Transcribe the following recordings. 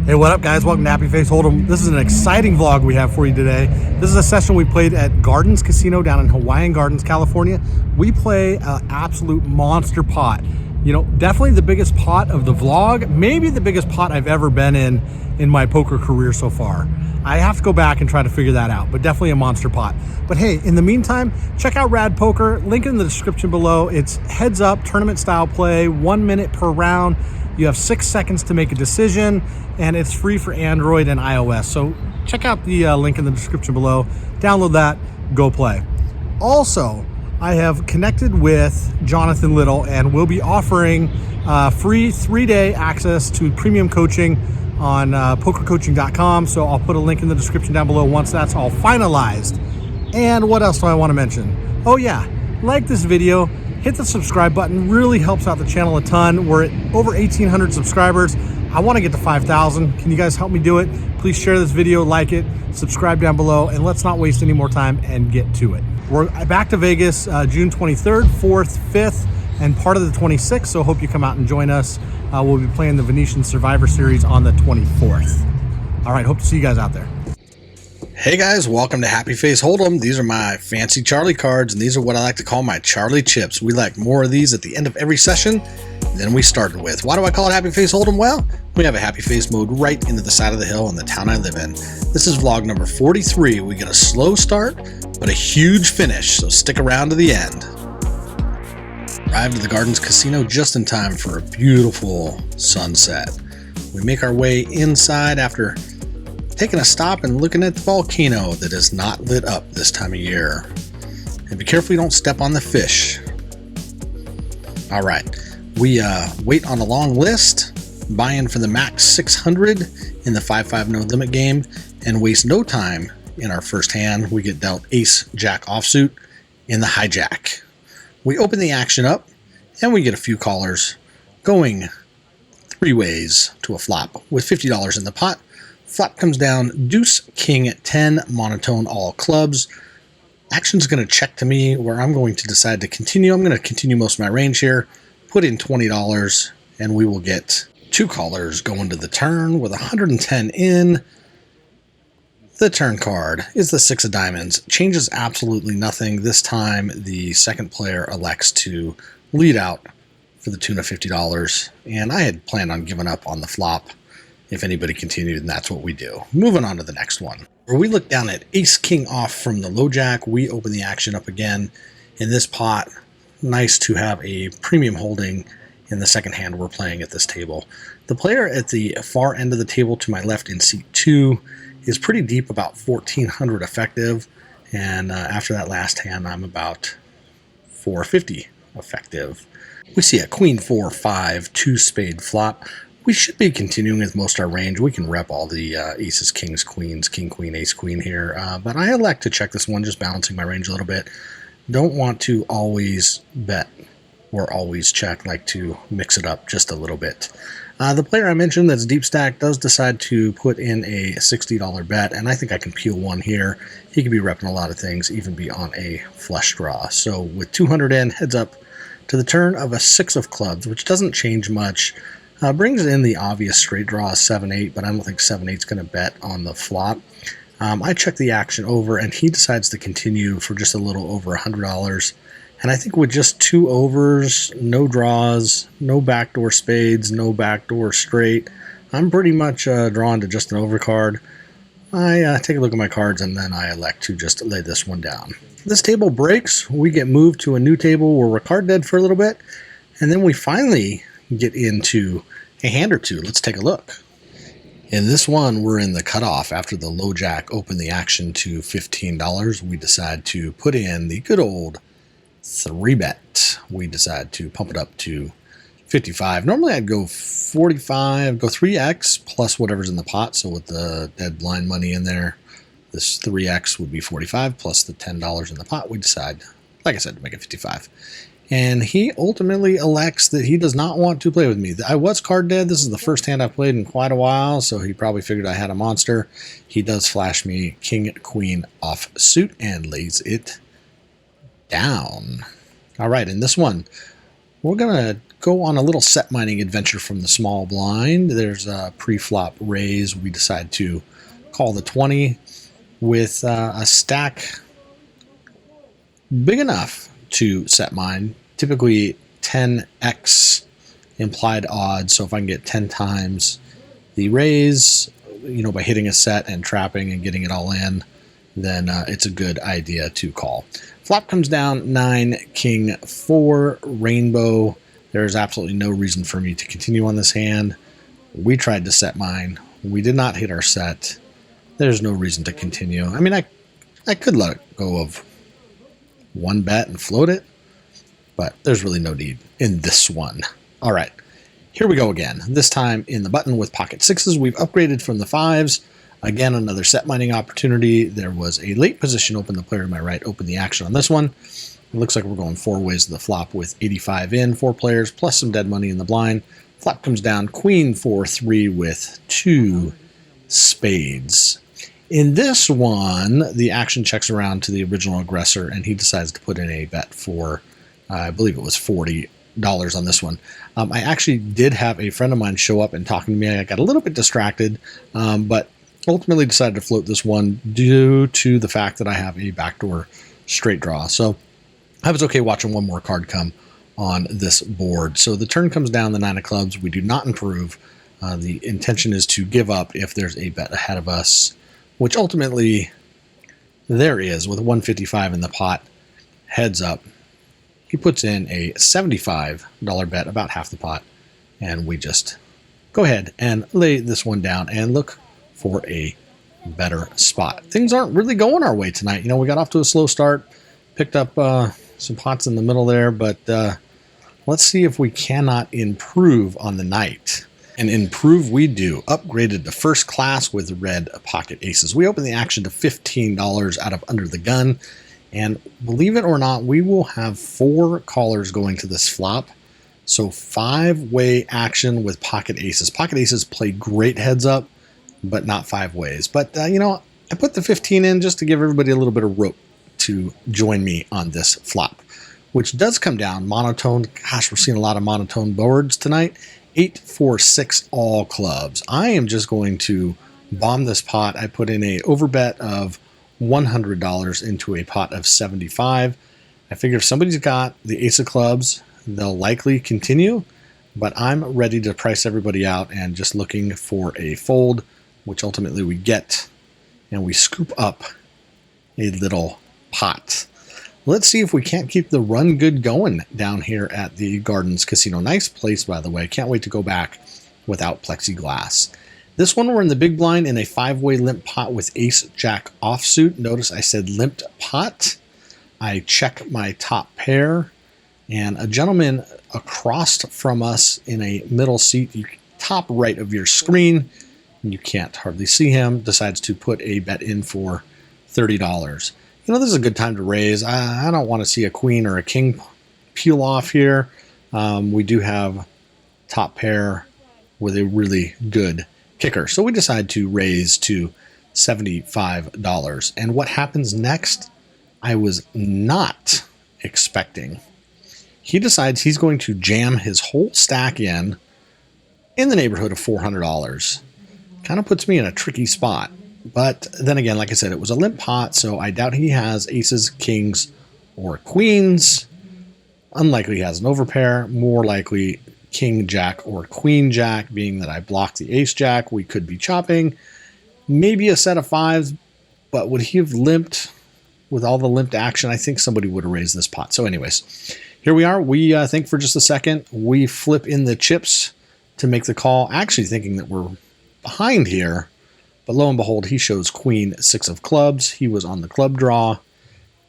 Hey, what up, guys? Welcome to Happy Face Holdem. This is an exciting vlog we have for you today. This is a session we played at Gardens Casino down in Hawaiian Gardens, California. We play an absolute monster pot. You know, definitely the biggest pot of the vlog, maybe the biggest pot I've ever been in my poker career so far. I have to go back and try to figure that out, but definitely a monster pot. But hey, in the meantime, check out Rad Poker, link in the description below. It's heads up tournament style play, 1 minute per round. You have 6 seconds to make a decision, and it's free for Android and iOS. So check out the link in the description below. Download that, go play. Also, I have connected with Jonathan Little, and we'll be offering free 3-day access to premium coaching on pokercoaching.com. So I'll put a link in the description down below once that's all finalized. And what else do I want to mention? Oh yeah, like this video. Hit the subscribe button, really helps out the channel a ton. We're at over 1,800 subscribers. I want to get to 5,000. Can you guys help me do it? Please share this video, like it, subscribe down below, and let's not waste any more time and get to it. We're back to Vegas June 23rd, 4th, 5th, and part of the 26th, so hope you come out and join us. We'll be playing the Venetian Survivor Series on the 24th. All right, hope to see you guys out there. Hey guys, welcome to Happy Face Holdem. These are my fancy Charlie cards, and these are what I like to call my Charlie chips. We like more of these at the end of every session than we started with. Why do I call it Happy Face Holdem? Well, we have a happy face mode right into the side of the hill in the town I live in. This is vlog number 43. We get a slow start, but a huge finish, so stick around to the end. Arrived at the Gardens Casino just in time for a beautiful sunset. We make our way inside after taking a stop and looking at the volcano that is not lit up this time of year. And be careful you don't step on the fish. All right, we wait on a long list, buy in for the max 600 in the 5-5 no limit game, and waste no time in our first hand. We get dealt ace jack offsuit in the hijack. We open the action up and we get a few callers going 3 ways to a flop with $50 in the pot. Flop comes down deuce, king, 10, monotone, all clubs. Action's going to check to me where I'm going to decide to continue. I'm going to continue most of my range here, put in $20, and we will get 2 callers going to the turn with 110 in. The turn card is the 6 of diamonds. Changes absolutely nothing. This time, the second player elects to lead out for the tune of $50, and I had planned on giving up on the flop. If anybody continued, and that's what we do. Moving on to the next one, where we look down at ace king off from the low jack. We open the action up again in this pot. Nice to have a premium holding in the second hand we're playing at this table. The player at the far end of the table to my left in seat 2 is pretty deep, about 1,400 effective, and after that last hand I'm about 450 effective. We see a queen 4-5 2 spade flop. We should be continuing with most of our range. We can rep all the aces, kings, queens, king, queen, ace, queen here. But I elect to check this one, just balancing my range a little bit. Don't want to always bet or always check, like to mix it up just a little bit. The player I mentioned that's deep stack does decide to put in a $60 bet, and I think I can peel one here. He could be repping a lot of things, even be on a flush draw. So with 200 in, heads up to the turn of a 6 of clubs, which doesn't change much. Brings in the obvious straight draw 7-8, but I don't think 7-8's going to bet on the flop. I check the action over, and he decides to continue for just a little over $100. And I think with just 2 overs, no draws, no backdoor spades, no backdoor straight, I'm pretty much drawn to just an overcard. I take a look at my cards, and then I elect to just lay this one down. This table breaks. We get moved to a new table where we're card dead for a little bit, and then we finally get into a hand or two. Let's take a look. In this one, we're in the cutoff. After the low jack opened the action to $15, we decide to put in the good old 3-bet. We decide to pump it up to 55. Normally I'd go 45, go 3x plus whatever's in the pot. So with the dead blind money in there, this 3x would be 45 plus the $10 in the pot. We decide, like I said, to make it 55. And he ultimately elects that he does not want to play with me. I was card dead. This is the first hand I've played in quite a while, so he probably figured I had a monster. He does flash me king, queen off suit and lays it down. All right, in this one, we're going to go on a little set mining adventure from the small blind. There's a pre-flop raise. We decide to call the 20 with a stack big enough to set mine. Typically 10x implied odds. So if I can get 10 times the raise, by hitting a set and trapping and getting it all in, then it's a good idea to call. Flop comes down 9, king 4, rainbow. There's absolutely no reason for me to continue on this hand. We tried to set mine. We did not hit our set. There's no reason to continue. I mean, I could let go of one bet and float it, but there's really no need in this one. All right, here we go again. This time in the button with pocket sixes. We've upgraded from the fives. Again, another set mining opportunity. There was a late position open. The player to my right opened the action on this one. It looks like we're going 4 ways to the flop with 85 in, 4 players, plus some dead money in the blind. Flop comes down queen 4-3 with 2 spades. In this one, the action checks around to the original aggressor, and he decides to put in a bet for, I believe it was $40 on this one. I actually did have a friend of mine show up and talking to me. I got a little bit distracted, but ultimately decided to float this one due to the fact that I have a backdoor straight draw. So I was okay watching one more card come on this board. So the turn comes down the 9 of clubs. We do not improve. The intention is to give up if there's a bet ahead of us, which ultimately there is with 155 in the pot. Heads up. He puts in a $75 bet, about half the pot, and we just go ahead and lay this one down and look for a better spot. Things aren't really going our way tonight. We got off to a slow start, picked up some pots in the middle there, but let's see if we cannot improve on the night. And improve we do. Upgraded to first class with red pocket aces. We open the action to $15 out of under the gun. And believe it or not, we will have 4 callers going to this flop. So 5-way action with pocket aces. Pocket aces play great heads up, but not 5 ways. But, I put the 15 in just to give everybody a little bit of rope to join me on this flop, which does come down monotone. Gosh, we're seeing a lot of monotone boards tonight. 8, 4, 6, all clubs. I am just going to bomb this pot. I put in a overbet of $100 into a pot of 75. I figure if somebody's got the ace of clubs, they'll likely continue, but I'm ready to price everybody out and just looking for a fold, which ultimately we get, and we scoop up a little pot. Let's see if we can't keep the run good going down here at the Gardens Casino. Nice place, by the way. Can't wait to go back without plexiglass. This one, we're in the big blind in a 5-way limp pot with ace-jack offsuit. Notice I said limped pot. I check my top pair, and a gentleman across from us in a middle seat, top right of your screen, and you can't hardly see him, decides to put a bet in for $30. This is a good time to raise. I don't want to see a queen or a king peel off here. We do have top pair with a really good kicker. So we decide to raise to $75. And what happens next, I was not expecting. He decides he's going to jam his whole stack in the neighborhood of $400. Kind of puts me in a tricky spot. But then again, like I said, it was a limp pot, so I doubt he has aces, kings, or queens. Unlikely he has an overpair. More likely king, jack, or queen, jack, being that I blocked the ace, jack. We could be chopping. Maybe a set of 5s, but would he have limped with all the limped action? I think somebody would have raised this pot. So anyways, here we are. We think for just a second. We flip in the chips to make the call, actually thinking that we're behind here. But lo and behold, he shows queen 6 of clubs. He was on the club draw,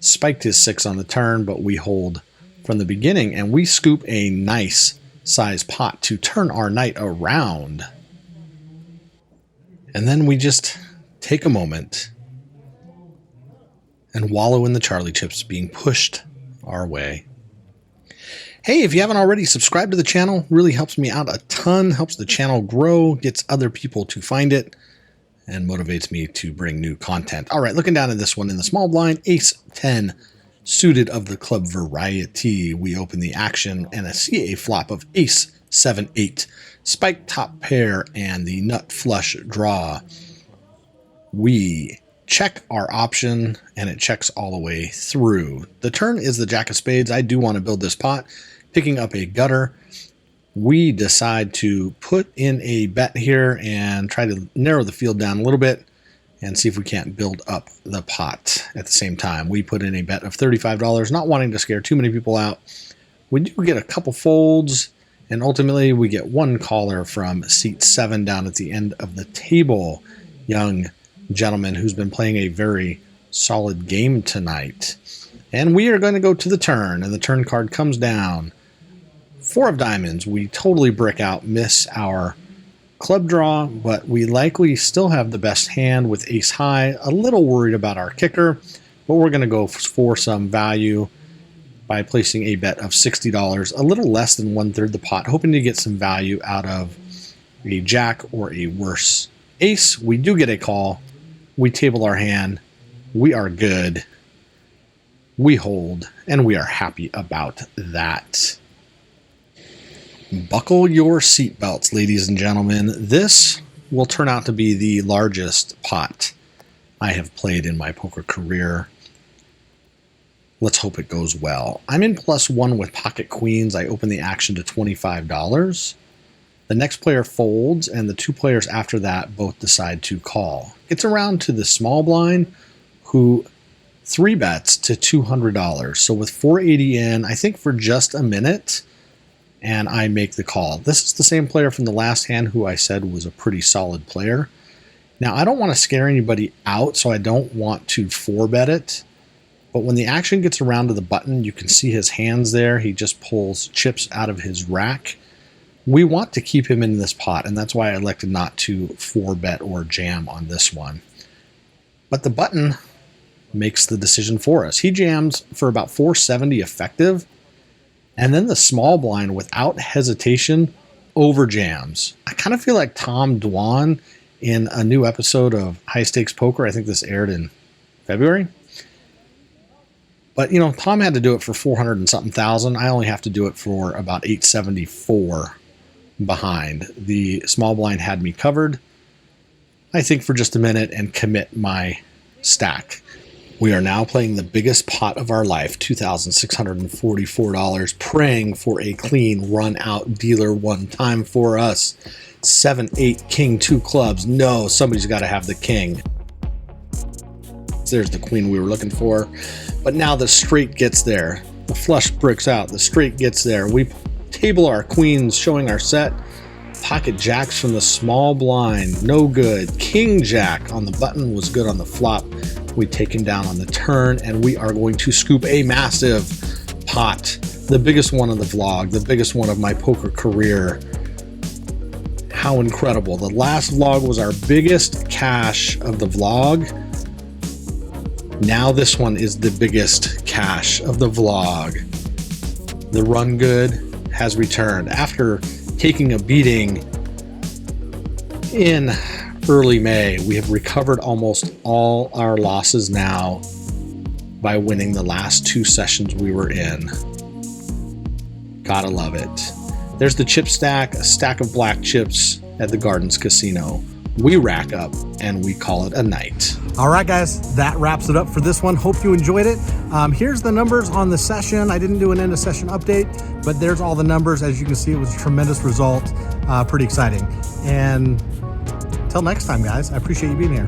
spiked his 6 on the turn, but we hold from the beginning, and we scoop a nice size pot to turn our night around. And then we just take a moment and wallow in the Charlie chips being pushed our way. Hey, if you haven't already, subscribe to the channel. Really helps me out a ton, helps the channel grow, gets other people to find it, and motivates me to bring new content. All right, looking down at this one in the small blind, ace 10 Suited of the club variety, we open the action and see a flop of ace, 7, 8, spike top pair, and the nut flush draw. We check our option and it checks all the way through. The turn is the jack of spades. I do want to build this pot, picking up a gutter. We decide to put in a bet here and try to narrow the field down a little bit and see if we can't build up the pot at the same time. We put in a bet of $35, not wanting to scare too many people out. We do get a couple folds, and ultimately we get one caller from seat 7 down at the end of the table. Young gentleman who's been playing a very solid game tonight. And we are going to go to the turn, and the turn card comes down. 4 of diamonds. We totally brick out, miss our club draw, but we likely still have the best hand with ace high. A little worried about our kicker, but we're going to go for some value by placing a bet of $60, a little less than 1/3 the pot, hoping to get some value out of a jack or a worse ace. We do get a call. We table our hand. We are good. We hold, and we are happy about that. Buckle your seatbelts, ladies and gentlemen. This will turn out to be the largest pot I have played in my poker career. Let's hope it goes well. I'm in +1 with pocket queens. I open the action to $25. The next player folds, and the 2 players after that both decide to call. It's around to the small blind, who 3 bets to $200. So with 480 in, I think for just a minute, and I make the call. This is the same player from the last hand who I said was a pretty solid player. Now, I don't want to scare anybody out, so I don't want to 4-bet it. But when the action gets around to the button, you can see his hands there. He just pulls chips out of his rack. We want to keep him in this pot, and that's why I elected not to 4-bet or jam on this one. But the button makes the decision for us. He jams for about 470 effective, and then the small blind, without hesitation, over jams. I kind of feel like Tom Dwan in a new episode of High Stakes Poker. I think this aired in February. But, you know, Tom had to do it for 400 and something thousand. I only have to do it for about 874 behind. The small blind had me covered, I think, for just a minute and commit my stack. We are now playing the biggest pot of our life, $2,644, praying for a clean run-out dealer one time for us. 7, 8, king, 2 clubs. No, somebody's got to have the king. There's the queen we were looking for. But now the straight gets there. The flush bricks out. The straight gets there. We table our queens, showing our set. Pocket jacks from the small blind. No good. King jack on the button was good on the flop. We take him down on the turn, and we are going to scoop a massive pot. The biggest one of the vlog. The biggest one of my poker career. How incredible. The last vlog was our biggest cash of the vlog. Now this one is the biggest cash of the vlog. The run good has returned. After taking a beating in early May, we have recovered almost all our losses now by winning the last 2 sessions we were in. Gotta love it. There's the chip stack, a stack of black chips at the Gardens Casino. We rack up and we call it a night. All right, guys, that wraps it up for this one. Hope you enjoyed it. Here's the numbers on the session. I didn't do an end of session update, but there's all the numbers. As you can see, it was a tremendous result. Pretty exciting. And until next time, guys, I appreciate you being here.